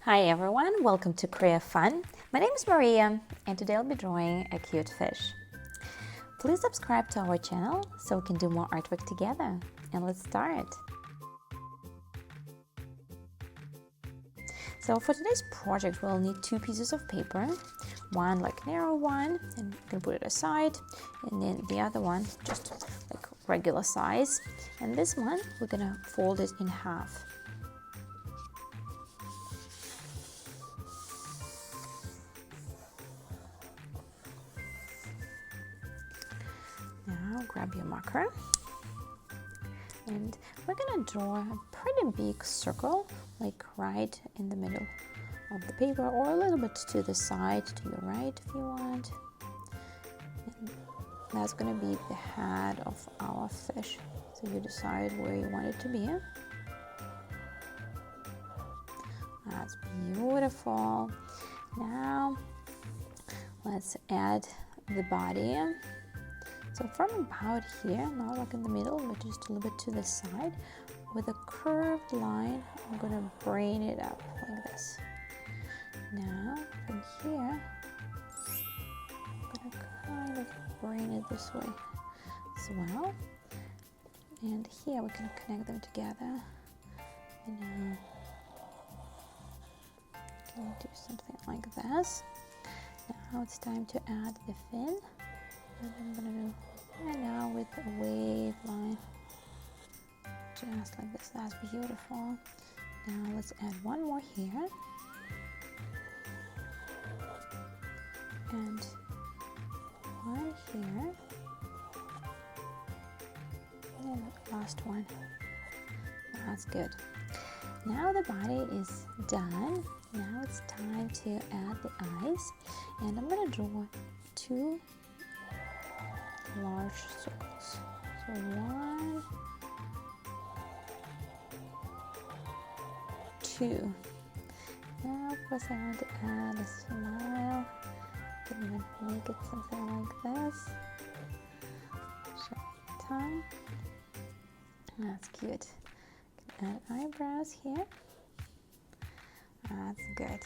Hi everyone, welcome to Creofun. My name is Maria and today I'll be drawing a cute fish. Please subscribe to our channel so we can do more artwork together. And let's start. So for today's project we'll need two pieces of paper. One like narrow one, and you can put it aside, and then the other one just like regular size. And this one we're gonna fold it in half. Now grab your marker and we're gonna draw a pretty big circle, like right in the middle of the paper, or a little bit to the side, to your right if you want. And that's gonna be the head of our fish, so you decide where you want it to be. That's beautiful. Now let's add the body. So from about here, not like in the middle, but just a little bit to the side, with a curved line, I'm gonna braid it up like this. Now from here, I'm gonna kind of braid it this way as well. And here we can connect them together. And now we can do something like this. Now it's time to add the fin. And I'm gonna do right now with a wave line, just like this. That's beautiful. Now let's add one more here, and one here, and the last one. That's good. Now the body is done. Now it's time to add the eyes, and I'm gonna draw two large circles. So one, two. Now of course I want to add a smile. Can even make it something like this. Show tongue. That's cute. Can add eyebrows here. That's good.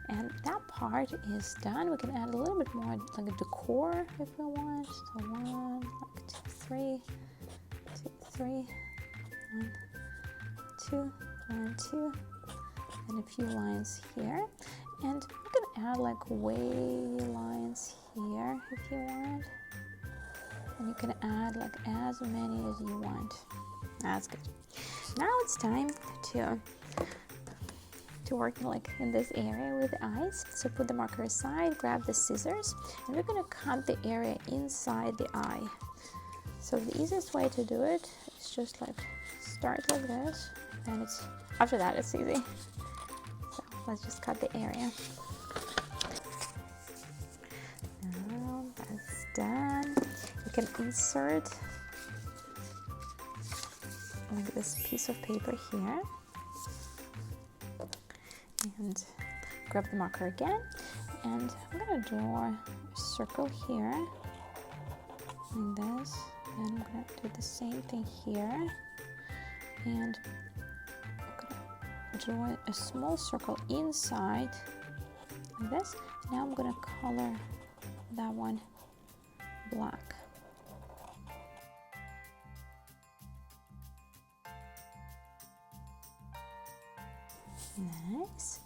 And that part is done. We can add a little bit more like a decor if we want. So one, like two, three, 1, 2, 1, 2, and a few lines here. And you can add like wavy lines here if you want. And you can add like as many as you want. That's good. Now it's time to work like in this area with the eyes. So put the marker aside, grab the scissors, and we're gonna cut the area inside the eye. So the easiest way to do it is just like start like this, and it's after that it's easy. So let's just cut the area. Now that's done. You can insert like this piece of paper here. And grab the marker again, and I'm gonna draw a circle here like this, and I'm gonna do the same thing here, and I'm gonna draw a small circle inside like this. Now I'm gonna color that one black. Nice.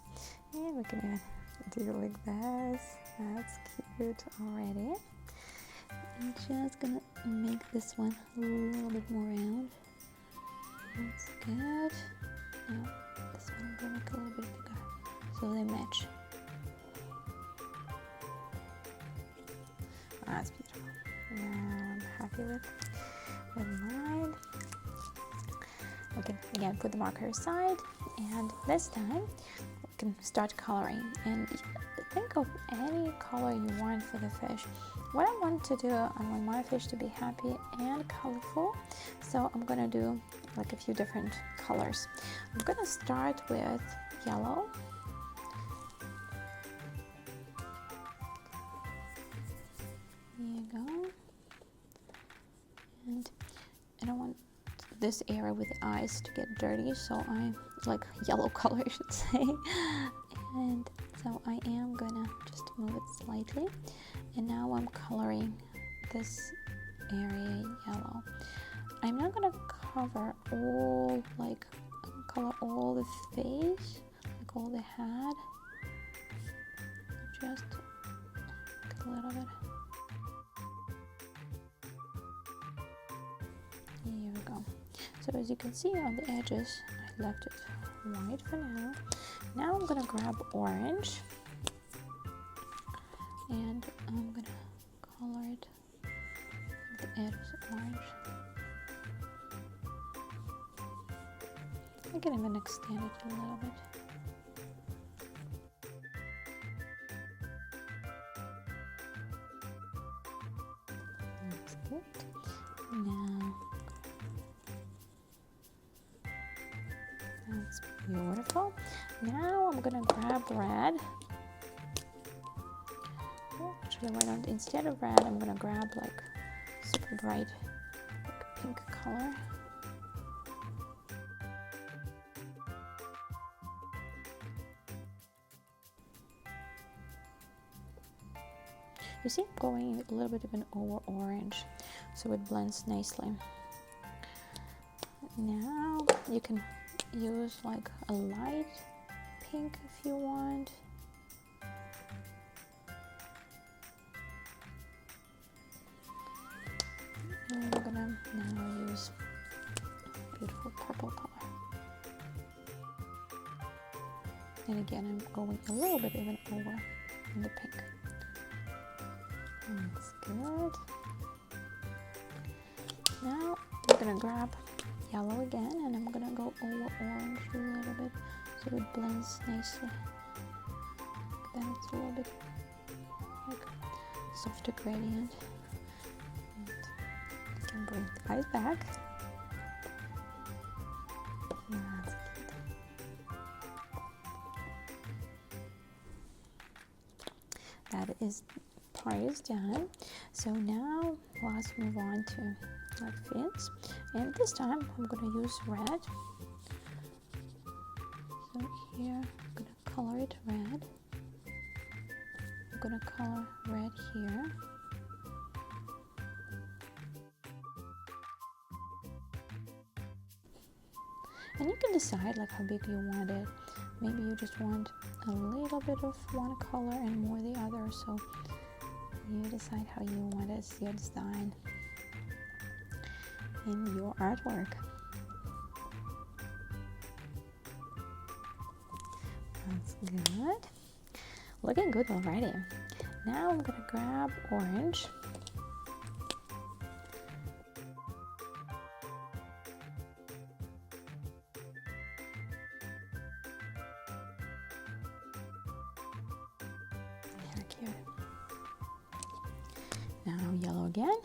And we can even do it like this. That's cute already. I'm just gonna make this one a little bit more round. That's good. Now this one I'm gonna make a little bit bigger so they match. That's beautiful. Now I'm happy with mine. We can again put the marker aside, and this time we can start coloring. And think of any color you want for the fish. What I want to do, I want my fish to be happy and colorful, so I'm gonna do like a few different colors. I'm gonna start with yellow. Here you go. And I don't want this area with the eyes to get dirty, so I like yellow color I should say. And so I am gonna just move it slightly, and now I'm coloring this area yellow. I'm not gonna cover all, like color all the face, like all the head, just a little bit. Here we go. So as you can see on the edges, I left it white for now. Now I'm gonna grab orange, and I'm gonna color it with the edges orange. I can even extend it a little bit. That's good. Now, that's beautiful. Now I'm gonna grab red. Oh, actually, why not instead of red, I'm gonna grab like super bright, like pink color. You see, I'm going a little bit even over orange, so it blends nicely. Now you can use like a light pink if you want. And I'm gonna now use beautiful purple color. And again, I'm going a little bit even over in the pink. That's good. Now I'm gonna grab yellow again, and I'm gonna go over orange a little bit so it blends nicely. Then it's a little bit like softer gradient. And I can bring the eyes back. That's good. That is part is done. So now let's move on to like fins, and this time I'm gonna use red. So here I'm gonna color it red. I'm gonna color red here. And you can decide like how big you want it. Maybe you just want a little bit of one color and more the other, so you decide how you want it. It's your design in your artwork. That's good. Looking good already. Now I'm gonna grab orange. Very cute. Now yellow again.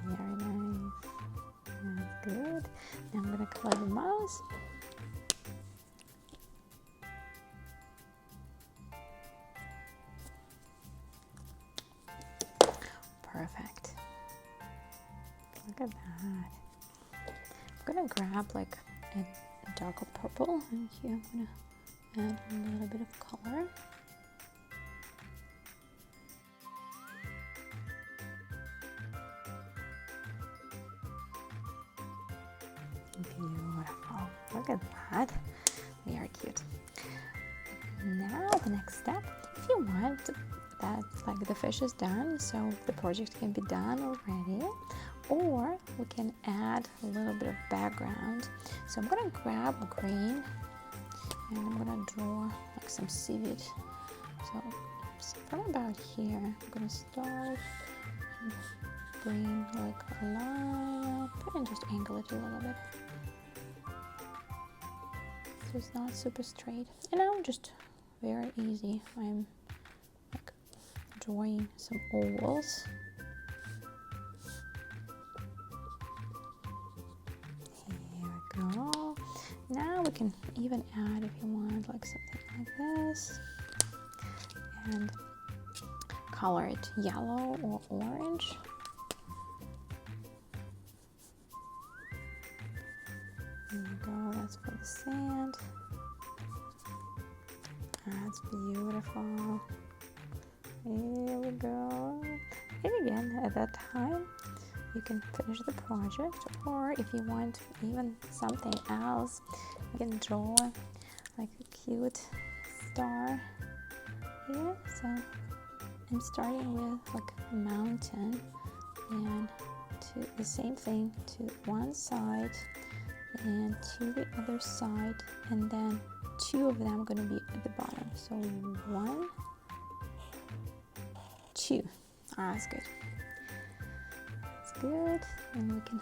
Very nice. That's good. Now I'm gonna color the mouse. Perfect. Look at that. I'm gonna grab like a darker purple, and here I'm gonna add a little bit of color. Beautiful. Look at that. Very cute. Now the next step, if you want that, like the fish is done, so the project can be done already, or we can add a little bit of background. So I'm gonna grab green, and I'm gonna draw like some seaweed. So from about here, I'm gonna start and bring like a line up and just angle it a little bit. So it's not super straight. And now just very easy. I'm like drawing some ovals. Here we go. Now we can even add, if you want, like something like this, and color it yellow or orange. There you go, that's for the sand. That's beautiful. Here we go. And again, at that time, you can finish the project, or if you want even something else, you can draw like a cute star here. So I'm starting with like a mountain, and to the same thing to one side and to the other side, and then two of them are going to be at the bottom. So 1, 2. That's good. That's good. And we can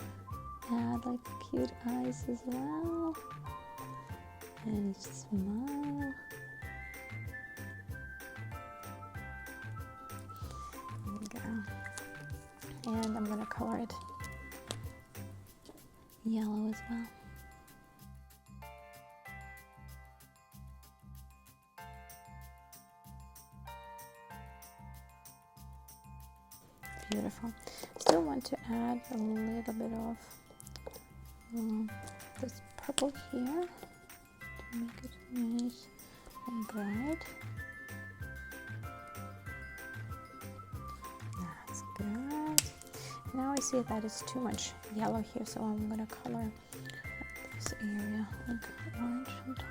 add like cute eyes as well. And smile. There we go. And I'm going to color it yellow as well. Beautiful. Still want to add a little bit of this purple here to make it nice and bright. That's good. Now I see that it's too much yellow here, so I'm going to color this area like orange on top.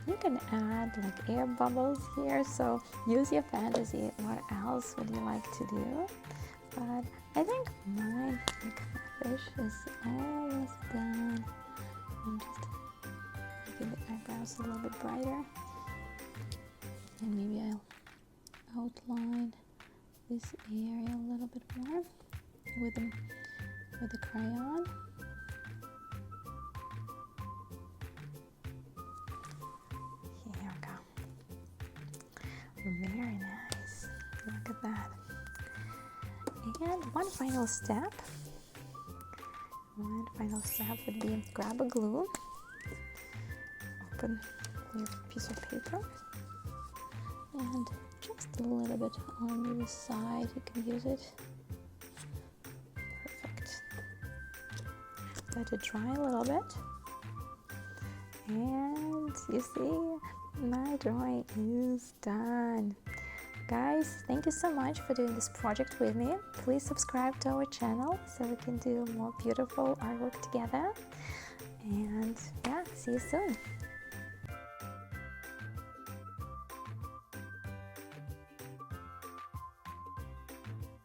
You can add like air bubbles here, so use your fantasy. What else would you like to do? But I think mine, like my fish, is almost done. I'm just making the eyebrows a little bit brighter, and maybe I'll outline this area a little bit more with the crayon. Very nice. Look at that. And one final step would be grab a glue, open your piece of paper, and just a little bit on the side. You can use it. Perfect. Let it dry a little bit. And you see, my drawing is done. Guys, thank you so much for doing this project with me. Please subscribe to our channel so we can do more beautiful artwork together. And yeah, see you soon.